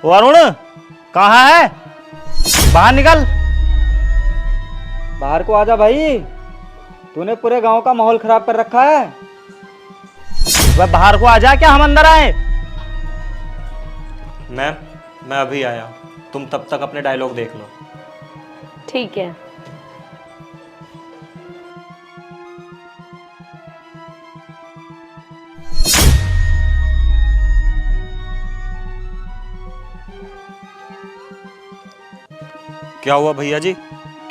वरुण कहाँ है? बाहर निकल। बाहर को आजा भाई, तूने पूरे गांव का माहौल खराब कर रखा है। वह बाहर को आजा, क्या हम अंदर आए? मैम मैं अभी आया, तुम तब तक अपने डायलॉग देख लो। ठीक है। क्या हुआ भैया जी,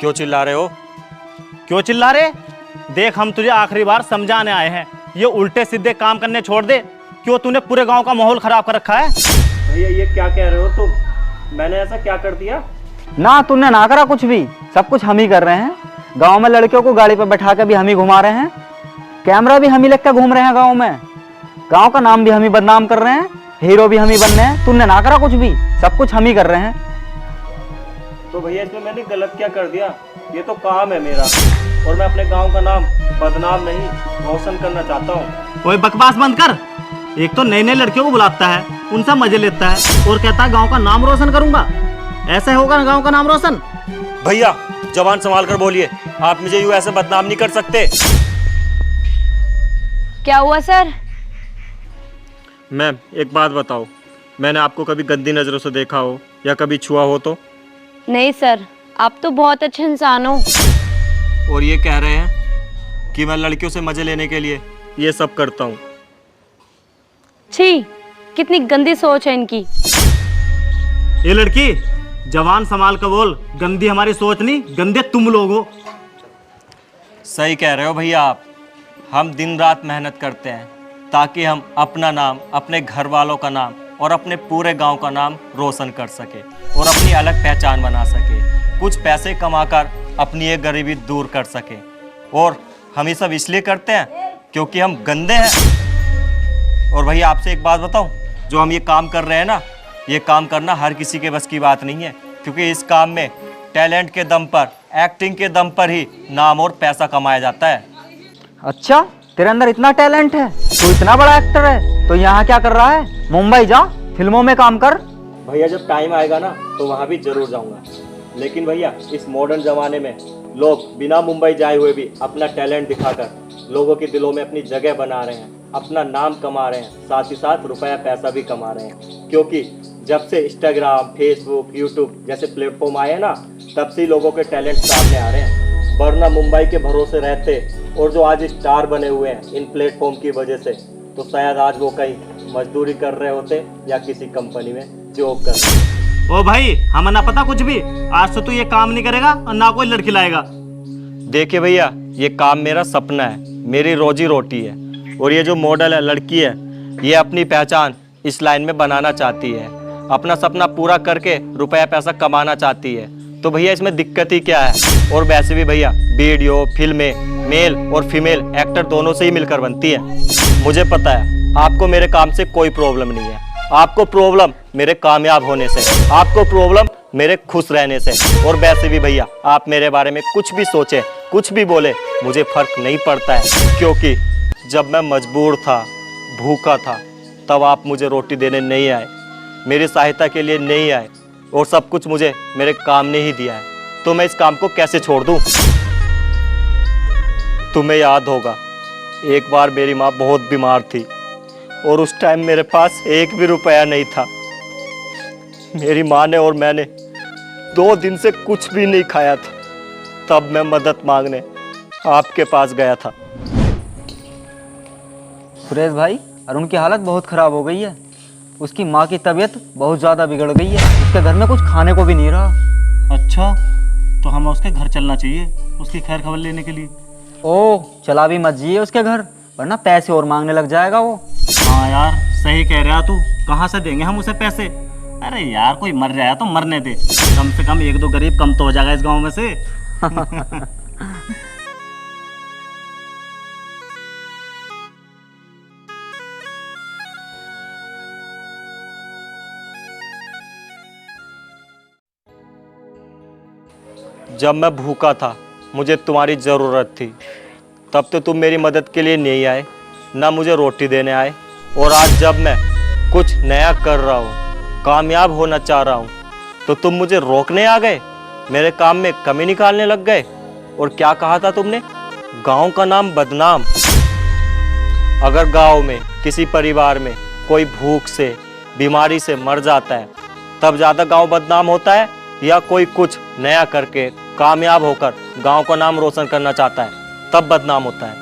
क्यों चिल्ला रहे हो? क्यों चिल्ला रहे? देख, हम तुझे आखिरी बार समझाने आए हैं, ये उल्टे सीधे काम करने छोड़ दे। क्यों तूने पूरे गांव का माहौल खराब कर रखा है? भैया ये क्या कह रहे हो तुम? मैंने ऐसा क्या कर दिया? ना तूने ना करा कुछ भी, सब कुछ हम ही कर रहे हैं। गांव में लड़कियों को गाड़ी पर बैठा कर भी हम ही घुमा रहे हैं, कैमरा भी हम ही लेकर घूम रहे हैं गांव में, गांव का नाम भी हम ही बदनाम कर रहे हैं, हीरो भी हम ही बन रहे हैं। तूने ना करा कुछ भी, सब कुछ हम ही कर रहे हैं। तो भैया इसमें मैंने गलत क्या कर दिया? ये तो काम है मेरा, और मैं अपने गांव का नाम बदनाम नहीं रोशन करना चाहता हूँ। कोई बकवास बंद कर। एक तो नई नई लड़कियों को बुलाता है, उनसे मजे लेता है और कहता है गांव का नाम रोशन करूंगा। ऐसे होगा ना गांव का नाम रोशन? भैया जवान संभाल कर बोलिए, आप मुझे यूं ऐसे बदनाम नहीं कर सकते। क्या हुआ सर? मैम एक बात बताओ, मैंने आपको कभी गंदी नजरों से देखा हो या कभी छुआ हो तो? नहीं सर, आप तो बहुत अच्छे इंसान हो। और ये कह रहे हैं कि मैं लड़कियों से मजे लेने के लिए ये सब करता हूँ। छी, कितनी गंदी सोच है इनकी। ये लड़की, जवान संभाल कर बोल। गंदी हमारी सोच नहीं, गंदे तुम लोग हो। सही कह रहे हो भैया आप। हम दिन रात मेहनत करते हैं ताकि हम अपना नाम, अपने घर वालों का नाम और अपने पूरे गांव का नाम रोशन कर सके और अपनी अलग पहचान बना सके, कुछ पैसे कमाकर अपनी ये गरीबी दूर कर सके। और हम ये सब इसलिए करते हैं क्योंकि हम गंदे हैं। और भैया आपसे एक बात बताऊं, जो हम ये काम कर रहे हैं ना, ये काम करना हर किसी के बस की बात नहीं है, क्योंकि इस काम में टैलेंट के दम पर, एक्टिंग के दम पर ही नाम और पैसा कमाया जाता है। अच्छा, तेरे अंदर इतना टैलेंट है, तू इतना बड़ा एक्टर है, तो यहाँ क्या कर रहा है? मुंबई जा, फिल्मों में काम कर। भैया जब टाइम आएगा ना तो वहाँ भी जरूर जाऊँगा, लेकिन भैया इस मॉडर्न ज़माने में लोग बिना मुंबई जाए हुए भी अपना टैलेंट दिखाकर लोगों के दिलों में अपनी जगह बना रहे हैं, अपना नाम कमा रहे हैं, साथ ही साथ रुपया पैसा भी कमा रहे हैं। क्योंकि जब से इंस्टाग्राम, फेसबुक, यूट्यूब जैसे प्लेटफॉर्म आए हैं ना, तब से लोगों के टैलेंट सामने आ रहे हैं। वरना मुंबई के भरोसे रहते और जो आज स्टार बने हुए हैं इन प्लेटफॉर्म की वजह से, तो शायद आज वो कहीं मजदूरी कर रहे होते या किसी कंपनी में जॉब कर रहे होते। ओ भाई, हमें ना पता कुछ भी। आज से तू ये काम नहीं करेगा और ना कोई लड़की लाएगा। देखिए भैया, ये काम मेरा सपना है, मेरी रोजी रोटी है। और ये जो मॉडल है, लड़की है, ये अपनी पहचान इस लाइन में बनाना चाहती है, अपना सपना पूरा करके रुपया पैसा कमाना चाहती है। तो भैया इसमें दिक्कत ही क्या है? और वैसे भी भैया वीडियो, फिल्में मेल और फीमेल एक्टर दोनों से ही मिलकर बनती है। मुझे पता है आपको मेरे काम से कोई प्रॉब्लम नहीं है, आपको प्रॉब्लम मेरे कामयाब होने से, आपको प्रॉब्लम मेरे खुश रहने से। और वैसे भी भैया आप मेरे बारे में कुछ भी सोचें, कुछ भी बोले, मुझे फर्क नहीं पड़ता है, क्योंकि जब मैं मजबूर था, भूखा था, तब आप मुझे रोटी देने नहीं आए, मेरी सहायता के लिए नहीं आए, और सब कुछ मुझे मेरे काम ने ही दिया है। तो मैं इस काम को कैसे छोड़ दूं? तुम्हें याद होगा, एक बार मेरी माँ बहुत बीमार थी और उस टाइम मेरे पास एक भी रुपया नहीं था। मेरी माँ ने और मैंने 2 दिन से कुछ भी नहीं खाया था। तब मैं मदद मांगने आपके पास गया था। सुरेश भाई, अरुण की हालत बहुत खराब हो गई है। उसकी माँ की तबीयत बहुत ज़्यादा बिगड़ गई है, उसके घर में कुछ खाने को भी नहीं रहा। अच्छा, तो हमें उसके घर चलना चाहिए उसकी खैर खबर लेने के लिए। ओह, चला भी मत जाइए उसके घर, वरना पैसे और मांगने लग जाएगा वो। हाँ यार, सही कह रहा तू। कहाँ से देंगे हम उसे पैसे? अरे यार, कोई मर रहा है तो मरने दे, कम से कम 1-2 गरीब कम तो हो जाएगा इस गांव में से। जब मैं भूखा था, मुझे तुम्हारी ज़रूरत थी, तब तो तुम मेरी मदद के लिए नहीं आए, ना मुझे रोटी देने आए। और आज जब मैं कुछ नया कर रहा हूँ, कामयाब होना चाह रहा हूँ तो तुम मुझे रोकने आ गए, मेरे काम में कमी निकालने लग गए। और क्या कहा था तुमने? गांव का नाम बदनाम। अगर गांव में किसी परिवार में कोई भूख से, बीमारी से मर जाता है, तब ज़्यादा गांव बदनाम होता है, या कोई कुछ नया करके कामयाब होकर गांव का नाम रोशन करना चाहता है तब बदनाम होता है?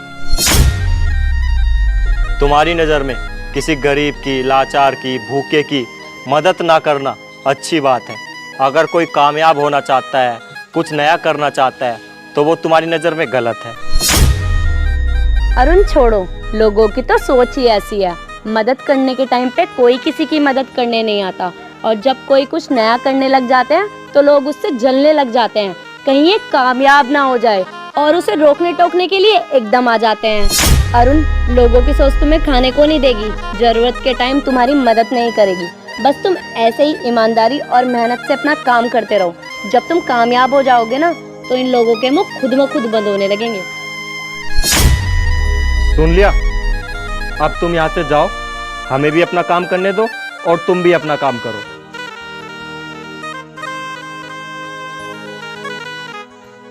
तुम्हारी नज़र में किसी गरीब की, लाचार की, भूखे की मदद ना करना अच्छी बात है। अगर कोई कामयाब होना चाहता है, कुछ नया करना चाहता है, तो वो तुम्हारी नज़र में गलत है। अरुण छोड़ो, लोगों की तो सोच ही ऐसी है। मदद करने के टाइम पे कोई किसी की मदद करने नहीं आता, और जब कोई कुछ नया करने लग जाते हैं तो लोग उससे जलने लग जाते हैं, कहीं ये कामयाब ना हो जाए, और उसे रोकने टोकने के लिए एकदम आ जाते हैं। अरुण, लोगों की सोच तुम्हें खाने को नहीं देगी, जरूरत के टाइम तुम्हारी मदद नहीं करेगी। बस तुम ऐसे ही ईमानदारी और मेहनत से अपना काम करते रहो। जब तुम कामयाब हो जाओगे ना, तो इन लोगों के मुंह खुद ब खुद बंद होने लगेंगे। सुन लिया? अब तुम यहाँ से जाओ, हमें भी अपना काम करने दो और तुम भी अपना काम करो।